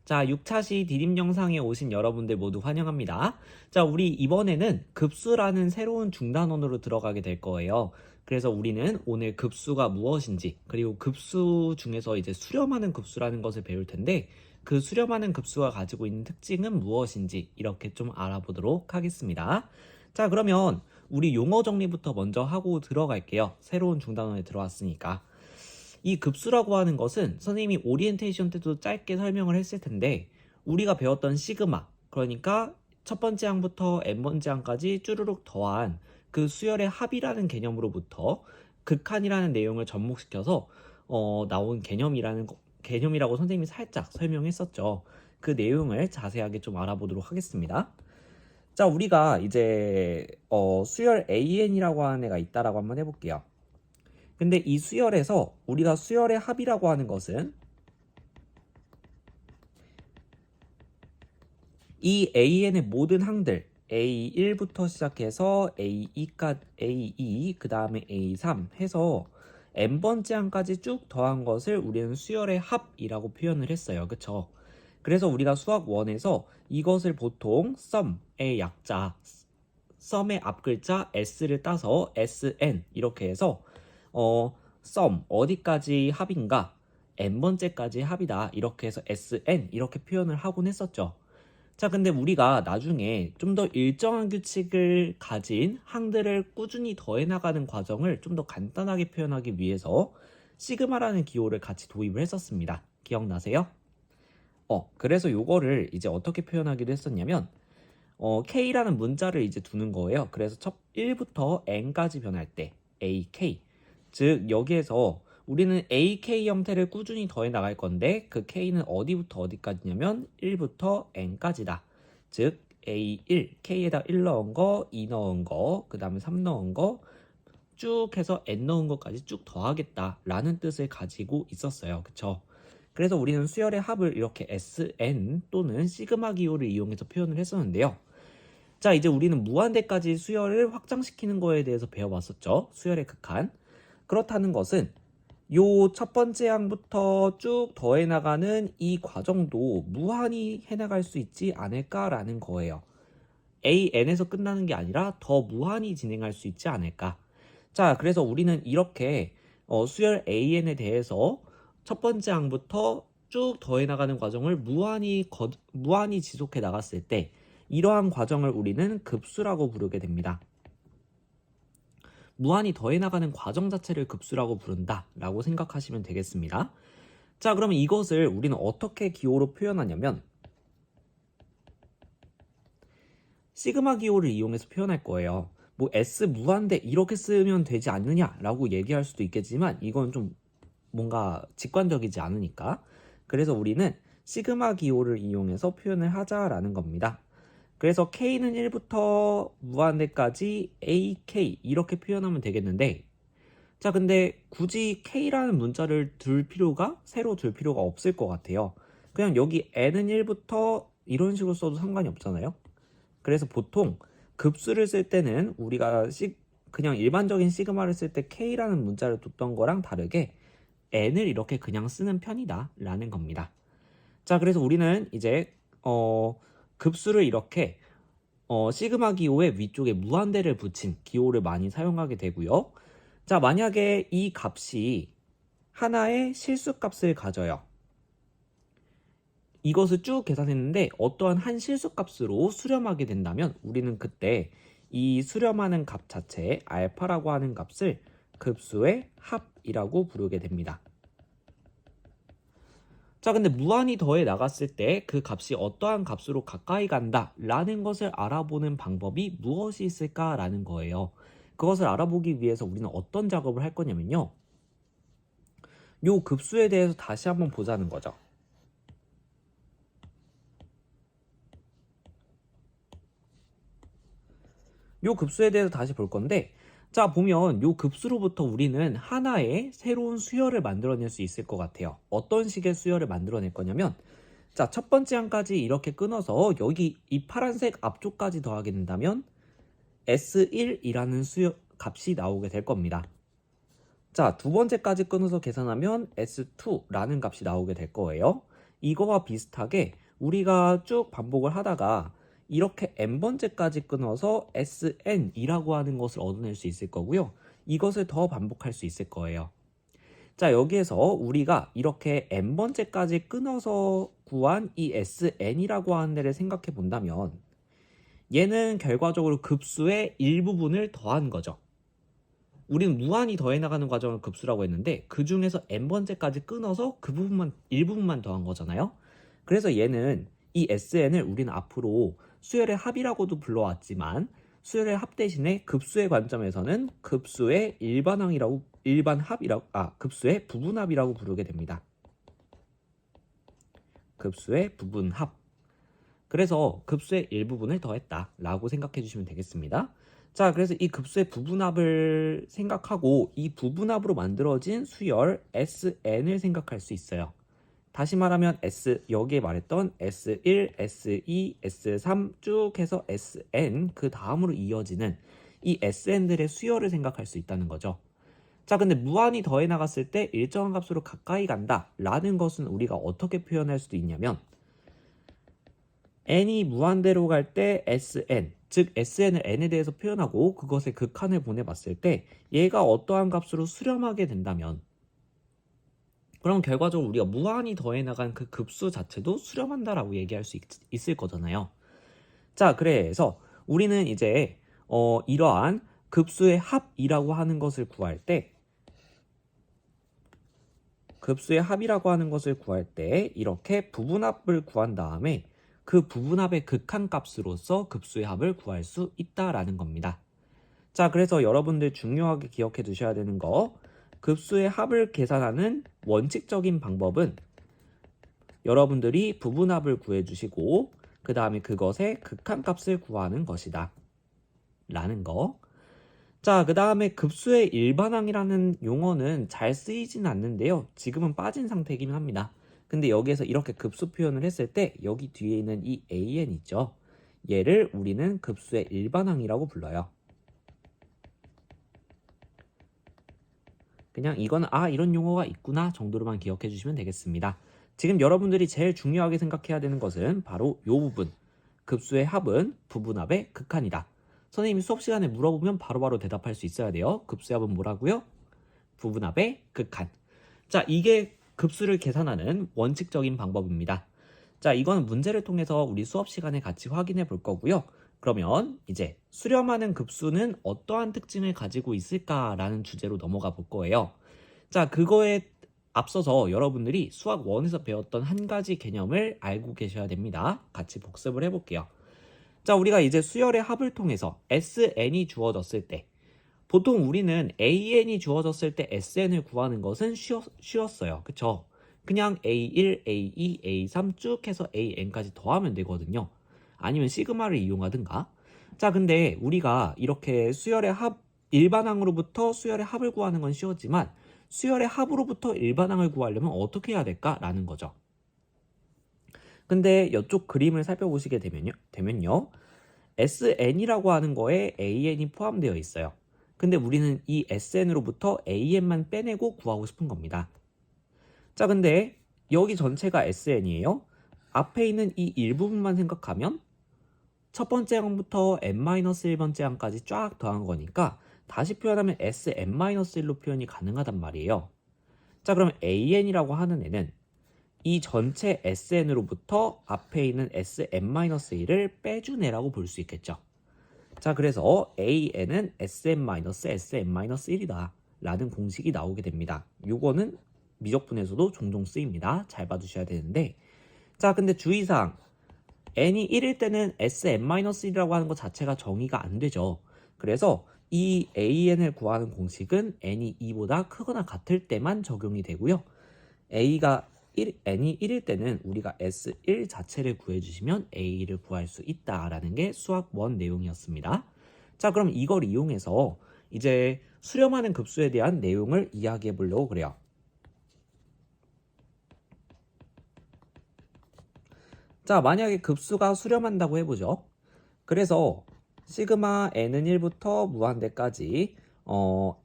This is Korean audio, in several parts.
자, 6차시 디딤 영상에 오신 여러분들 모두 환영합니다. 자, 우리 이번에는 급수라는 새로운 중단원으로 들어가게 될 거예요. 그래서 우리는 오늘 급수가 무엇인지, 그리고 급수 중에서 이제 수렴하는 급수라는 것을 배울 텐데, 그 수렴하는 급수가 가지고 있는 특징은 무엇인지 이렇게 좀 알아보도록 하겠습니다. 자, 그러면 우리 용어 정리부터 먼저 하고 들어갈게요. 새로운 중단원에 들어왔으니까. 이 급수라고 하는 것은 선생님이 오리엔테이션 때도 짧게 설명을 했을 텐데, 우리가 배웠던 시그마, 그러니까 첫 번째 항부터 n번째 항까지 쭈루룩 더한 그 수열의 합이라는 개념으로부터 극한이라는 내용을 접목시켜서 나온 개념이라고 선생님이 살짝 설명했었죠. 그 내용을 자세하게 좀 알아보도록 하겠습니다. 자, 우리가 이제 수열 AN이라고 하는 애가 있다라고 한번 해볼게요. 근데 이 수열에서 우리가 수열의 합이라고 하는 것은 이 AN의 모든 항들 A1부터 시작해서 A2, 그 다음에 A3 해서 n번째 항까지 쭉 더한 것을 우리는 수열의 합이라고 표현을 했어요. 그쵸? 그래서 우리가 수학 1에서 이것을 보통 sum의 약자, sum의 앞글자 s를 따서 sn 이렇게 해서 sum 어디까지 합인가? n번째까지 합이다. 이렇게 해서 sn 이렇게 표현을 하곤 했었죠. 자, 근데 우리가 나중에 좀 더 일정한 규칙을 가진 항들을 꾸준히 더해 나가는 과정을 좀 더 간단하게 표현하기 위해서 시그마라는 기호를 같이 도입을 했었습니다. 기억나세요? 그래서 요거를 이제 어떻게 표현하기도 했었냐면 K라는 문자를 이제 두는 거예요. 그래서 첫 1부터 N까지 변할 때 AK, 즉 여기에서 우리는 AK 형태를 꾸준히 더해 나갈 건데 그 K는 어디부터 어디까지냐면 1부터 N까지다. 즉 A1, K에다 1 넣은 거, 2 넣은 거, 그 다음에 3 넣은 거 쭉 해서 N 넣은 것까지 쭉 더하겠다라는 뜻을 가지고 있었어요. 그쵸? 그래서 우리는 수열의 합을 이렇게 SN 또는 시그마 기호를 이용해서 표현을 했었는데요. 자, 이제 우리는 무한대까지 수열을 확장시키는 거에 대해서 배워봤었죠. 수열의 극한. 그렇다는 것은 요 첫 번째 항부터 쭉 더해 나가는 이 과정도 무한히 해나갈 수 있지 않을까라는 거예요. AN에서 끝나는 게 아니라 더 무한히 진행할 수 있지 않을까. 자, 그래서 우리는 이렇게 수열 AN에 대해서 첫 번째 항부터 쭉 더해 나가는 과정을 무한히 지속해 나갔을 때 이러한 과정을 우리는 급수라고 부르게 됩니다. 무한히 더해 나가는 과정 자체를 급수라고 부른다라고 생각하시면 되겠습니다. 자, 그러면 이것을 우리는 어떻게 기호로 표현하냐면 시그마 기호를 이용해서 표현할 거예요. 뭐 S 무한대 이렇게 쓰면 되지 않느냐라고 얘기할 수도 있겠지만 이건 좀 뭔가 직관적이지 않으니까. 그래서 우리는 시그마 기호를 이용해서 표현을 하자라는 겁니다. 그래서 K는 1부터 무한대까지 AK 이렇게 표현하면 되겠는데, 자, 근데 굳이 K라는 문자를 새로 둘 필요가 없을 것 같아요. 그냥 여기 N은 1부터 이런 식으로 써도 상관이 없잖아요. 그래서 보통 급수를 쓸 때는 우리가 그냥 일반적인 시그마를 쓸 때 K라는 문자를 뒀던 거랑 다르게 N을 이렇게 그냥 쓰는 편이다 라는 겁니다. 자, 그래서 우리는 이제 급수를 이렇게 시그마 기호의 위쪽에 무한대를 붙인 기호를 많이 사용하게 되고요. 자, 만약에 이 값이 하나의 실수값을 가져요. 이것을 쭉 계산했는데 어떠한 한 실수값으로 수렴하게 된다면 우리는 그때 이 수렴하는 값 자체 알파라고 하는 값을 급수의 합이라고 부르게 됩니다. 자, 근데 무한히 더해 나갔을 때 그 값이 어떠한 값으로 가까이 간다 라는 것을 알아보는 방법이 무엇이 있을까라는 거예요. 그것을 알아보기 위해서 우리는 어떤 작업을 할 거냐면요. 요 급수에 대해서 다시 한번 보자는 거죠. 요 급수에 대해서 다시 볼 건데, 자, 보면 요 급수로부터 우리는 하나의 새로운 수열을 만들어낼 수 있을 것 같아요. 어떤 식의 수열을 만들어낼 거냐면, 자, 첫 번째 항까지 이렇게 끊어서 여기 이 파란색 앞쪽까지 더하게 된다면 S1이라는 값이 나오게 될 겁니다. 자, 두 번째까지 끊어서 계산하면 S2라는 값이 나오게 될 거예요. 이거와 비슷하게 우리가 쭉 반복을 하다가 이렇게 n번째까지 끊어서 sn이라고 하는 것을 얻어낼 수 있을 거고요. 이것을 더 반복할 수 있을 거예요. 자, 여기에서 우리가 이렇게 n번째까지 끊어서 구한 이 sn이라고 하는 데를 생각해 본다면 얘는 결과적으로 급수의 일부분을 더한 거죠. 우리는 무한히 더해 나가는 과정을 급수라고 했는데 그 중에서 n번째까지 끊어서 그 부분만 일부분만 더한 거잖아요. 그래서 얘는 이 sn을 우리는 앞으로 수열의 합이라고도 불러왔지만 수열의 합 대신에 급수의 관점에서는 급수의 급수의 부분합이라고 부르게 됩니다. 급수의 부분합. 그래서 급수의 일부분을 더했다라고 생각해 주시면 되겠습니다. 자, 그래서 이 급수의 부분합을 생각하고 이 부분합으로 만들어진 수열 Sn을 생각할 수 있어요. 다시 말하면 여기에 말했던 S1, S2, S3 쭉 해서 Sn 그 다음으로 이어지는 이 Sn들의 수열을 생각할 수 있다는 거죠. 자, 근데 무한히 더해 나갔을 때 일정한 값으로 가까이 간다 라는 것은 우리가 어떻게 표현할 수도 있냐면 n이 무한대로 갈 때 Sn, 즉 Sn을 n에 대해서 표현하고 그것의 극한을 보내봤을 때 얘가 어떠한 값으로 수렴하게 된다면 그럼 결과적으로 우리가 무한히 더해 나간 그 급수 자체도 수렴한다라고 얘기할 수 있을 거잖아요. 자, 그래서 우리는 이제 이러한 급수의 합이라고 하는 것을 구할 때 급수의 합이라고 하는 것을 구할 때 이렇게 부분합을 구한 다음에 그 부분합의 극한값으로서 급수의 합을 구할 수 있다라는 겁니다. 자, 그래서 여러분들 중요하게 기억해 두셔야 되는 거 급수의 합을 계산하는 원칙적인 방법은 여러분들이 부분합을 구해 주시고 그 다음에 그것의 극한값을 구하는 것이다 라는 거. 자, 그 다음에 급수의 일반항이라는 용어는 잘 쓰이진 않는데요. 지금은 빠진 상태이긴 합니다. 근데 여기에서 이렇게 급수 표현을 했을 때 여기 뒤에 있는 이 an 있죠. 얘를 우리는 급수의 일반항이라고 불러요. 그냥 이건 이런 용어가 있구나 정도로만 기억해 주시면 되겠습니다. 지금 여러분들이 제일 중요하게 생각해야 되는 것은 바로 이 부분. 급수의 합은 부분합의 극한이다. 선생님이 수업 시간에 물어보면 바로바로 대답할 수 있어야 돼요. 급수의 합은 뭐라고요? 부분합의 극한. 자, 이게 급수를 계산하는 원칙적인 방법입니다. 자, 이건 문제를 통해서 우리 수업 시간에 같이 확인해 볼 거고요. 그러면 이제 수렴하는 급수는 어떠한 특징을 가지고 있을까라는 주제로 넘어가 볼 거예요. 자, 그거에 앞서서 여러분들이 수학 1에서 배웠던 한 가지 개념을 알고 계셔야 됩니다. 같이 복습을 해볼게요. 자, 우리가 이제 수열의 합을 통해서 SN이 주어졌을 때 보통 우리는 AN이 주어졌을 때 SN을 구하는 것은 쉬웠어요. 그쵸? 그냥 A1, A2, A3 쭉 해서 AN까지 더하면 되거든요. 아니면 시그마를 이용하든가. 자, 근데 우리가 이렇게 수열의 합, 일반항으로부터 수열의 합을 구하는 건 쉬웠지만 수열의 합으로부터 일반항을 구하려면 어떻게 해야 될까라는 거죠. 근데 이쪽 그림을 살펴보시게 되면요. SN이라고 하는 거에 AN이 포함되어 있어요. 근데 우리는 이 SN으로부터 AN만 빼내고 구하고 싶은 겁니다. 자, 근데 여기 전체가 SN이에요. 앞에 있는 이 일부분만 생각하면 첫 번째 항부터 n-1번째 항까지 쫙 더한 거니까 다시 표현하면 Sn-1로 표현이 가능하단 말이에요. 자, 그럼 AN이라고 하는 애는 이 전체 SN으로부터 앞에 있는 Sn-1을 빼준 애라고 볼 수 있겠죠. 자, 그래서 AN은 Sn-Sn-1이다 라는 공식이 나오게 됩니다. 요거는 미적분에서도 종종 쓰입니다. 잘 봐주셔야 되는데, 자, 근데 주의사항 n이 1일 때는 Sn-1이라고 하는 것 자체가 정의가 안 되죠. 그래서 이 AN을 구하는 공식은 n이 2보다 크거나 같을 때만 적용이 되고요. n이 1일 때는 우리가 S1 자체를 구해주시면 A를 구할 수 있다라는 게 수학 1 내용이었습니다. 자, 그럼 이걸 이용해서 이제 수렴하는 급수에 대한 내용을 이야기해 보려고 그래요. 자, 만약에 급수가 수렴한다고 해보죠. 그래서 시그마 n은 1부터 무한대까지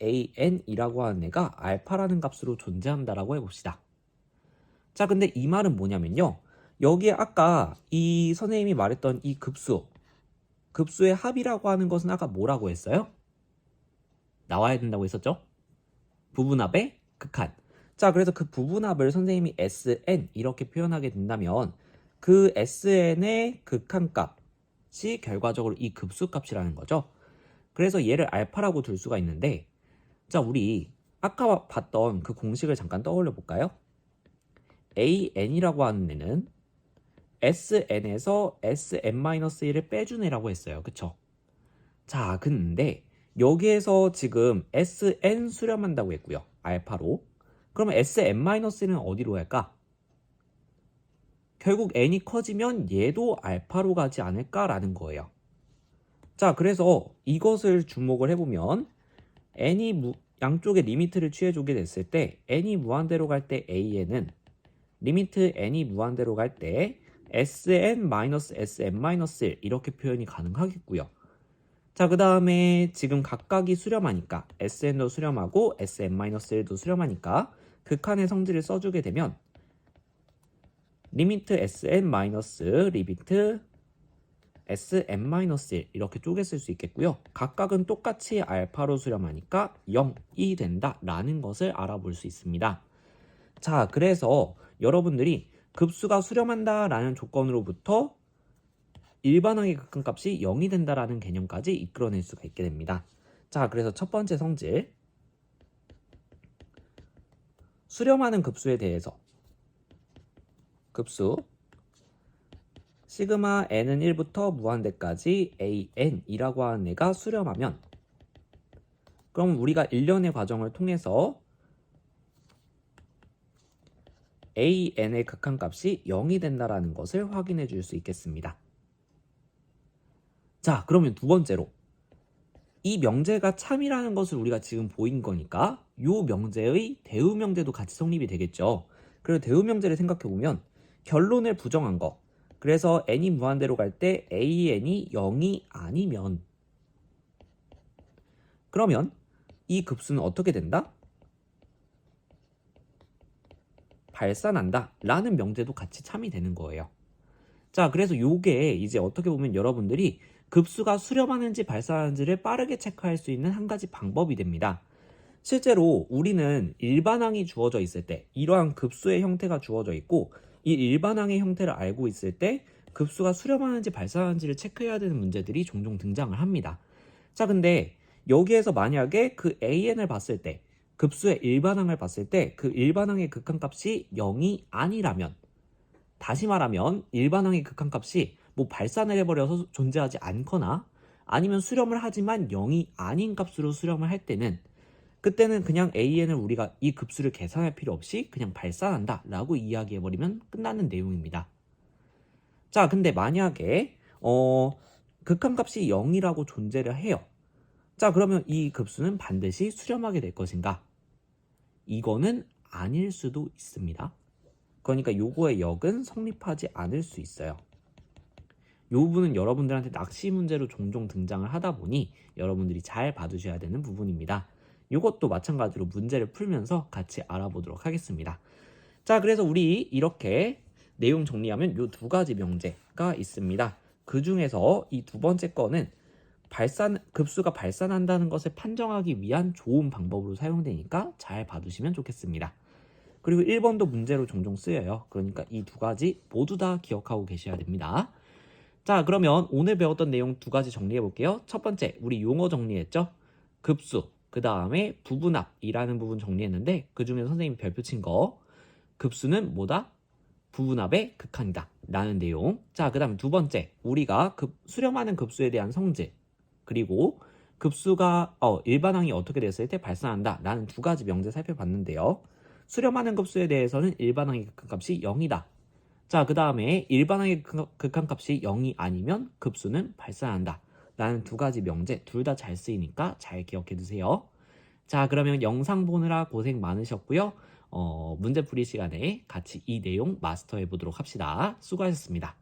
an이라고 하는 애가 알파라는 값으로 존재한다라고 해봅시다. 자, 근데 이 말은 뭐냐면요. 여기에 아까 이 선생님이 말했던 이 급수의 합이라고 하는 것은 아까 뭐라고 했어요? 나와야 된다고 했었죠? 부분합의 극한. 자, 그래서 그 부분합을 선생님이 Sn 이렇게 표현하게 된다면 그 Sn의 극한값이 결과적으로 이 급수값이라는 거죠. 그래서 얘를 알파라고 둘 수가 있는데, 자, 우리 아까 봤던 그 공식을 잠깐 떠올려 볼까요? an이라고 하는 애는 sn에서 sn-1을 빼준 애라고 했어요. 그쵸? 자, 근데 여기에서 지금 sn 수렴한다고 했고요. 알파로. 그러면 sn-는 어디로 갈까? 결국 n이 커지면 얘도 알파로 가지 않을까라는 거예요. 자, 그래서 이것을 주목을 해보면 양쪽에 리미트를 취해주게 됐을 때 n이 무한대로 갈 때 an은 리미트 n이 무한대로 갈 때 sn-sn-1 이렇게 표현이 가능하겠고요. 자, 그 다음에 지금 각각이 수렴하니까 sn도 수렴하고 sn-1도 수렴하니까 극한의 성질을 써주게 되면 리미트 sn- 리미트 sn-1 이렇게 쪼개 쓸 수 있겠고요. 각각은 똑같이 알파로 수렴하니까 0이 된다라는 것을 알아볼 수 있습니다. 자, 그래서 여러분들이 급수가 수렴한다라는 조건으로부터 일반항의 극한값이 0이 된다라는 개념까지 이끌어낼 수가 있게 됩니다. 자, 그래서 첫 번째 성질, 수렴하는 급수에 대해서 급수 시그마 n은 1부터 무한대까지 an이라고 하는 애가 수렴하면, 그럼 우리가 일련의 과정을 통해서 an의 극한값이 0이 된다라는 것을 확인해 줄 수 있겠습니다. 자, 그러면 두 번째로 이 명제가 참이라는 것을 우리가 지금 보인 거니까 이 명제의 대우명제도 같이 성립이 되겠죠. 그리고 대우명제를 생각해 보면 결론을 부정한 거, 그래서 n이 무한대로 갈 때 an이 0이 아니면, 그러면 이 급수는 어떻게 된다? 발산한다 라는 명제도 같이 참이 되는 거예요. 자, 그래서 요게 이제 어떻게 보면 여러분들이 급수가 수렴하는지 발산하는지를 빠르게 체크할 수 있는 한 가지 방법이 됩니다. 실제로 우리는 일반항이 주어져 있을 때 이러한 급수의 형태가 주어져 있고, 이 일반항의 형태를 알고 있을 때 급수가 수렴하는지 발산하는지를 체크해야 되는 문제들이 종종 등장을 합니다. 자, 근데 여기에서 만약에 그 an을 봤을 때, 급수의 일반항을 봤을 때 그 일반항의 극한값이 0이 아니라면, 다시 말하면 일반항의 극한값이 뭐 발산을 해버려서 존재하지 않거나 아니면 수렴을 하지만 0이 아닌 값으로 수렴을 할 때는, 그때는 그냥 an을 우리가 이 급수를 계산할 필요 없이 그냥 발산한다 라고 이야기해버리면 끝나는 내용입니다. 자, 근데 만약에 극한값이 0이라고 존재를 해요. 자, 그러면 이 급수는 반드시 수렴하게 될 것인가? 이거는 아닐 수도 있습니다. 그러니까 요거의 역은 성립하지 않을 수 있어요. 이 부분은 여러분들한테 낚시 문제로 종종 등장을 하다 보니 여러분들이 잘 봐두셔야 되는 부분입니다. 이것도 마찬가지로 문제를 풀면서 같이 알아보도록 하겠습니다. 자, 그래서 우리 이렇게 내용 정리하면 이 두 가지 명제가 있습니다. 그 중에서 이 두 번째 거는 급수가 발산한다는 것을 판정하기 위한 좋은 방법으로 사용되니까 잘 봐두시면 좋겠습니다. 그리고 1번도 문제로 종종 쓰여요. 그러니까 이 두 가지 모두 다 기억하고 계셔야 됩니다. 자, 그러면 오늘 배웠던 내용 두 가지 정리해 볼게요. 첫 번째, 우리 용어 정리했죠? 급수, 그 다음에 부분합이라는 부분 정리했는데, 그 중에 선생님이 별표 친 거, 급수는 뭐다? 부분합의 극한이다 라는 내용. 자, 그 다음에 두 번째, 우리가 수렴하는 급수에 대한 성질, 그리고 급수가 일반항이 어떻게 됐을 때 발산한다 라는 두 가지 명제 살펴봤는데요. 수렴하는 급수에 대해서는 일반항의 극한값이 0이다. 자, 그 다음에 일반항의 극한값이 0이 아니면 급수는 발산한다 라는 두 가지 명제 둘 다 잘 쓰이니까 잘 기억해 두세요. 자, 그러면 영상 보느라 고생 많으셨고요. 문제풀이 시간에 같이 이 내용 마스터해 보도록 합시다. 수고하셨습니다.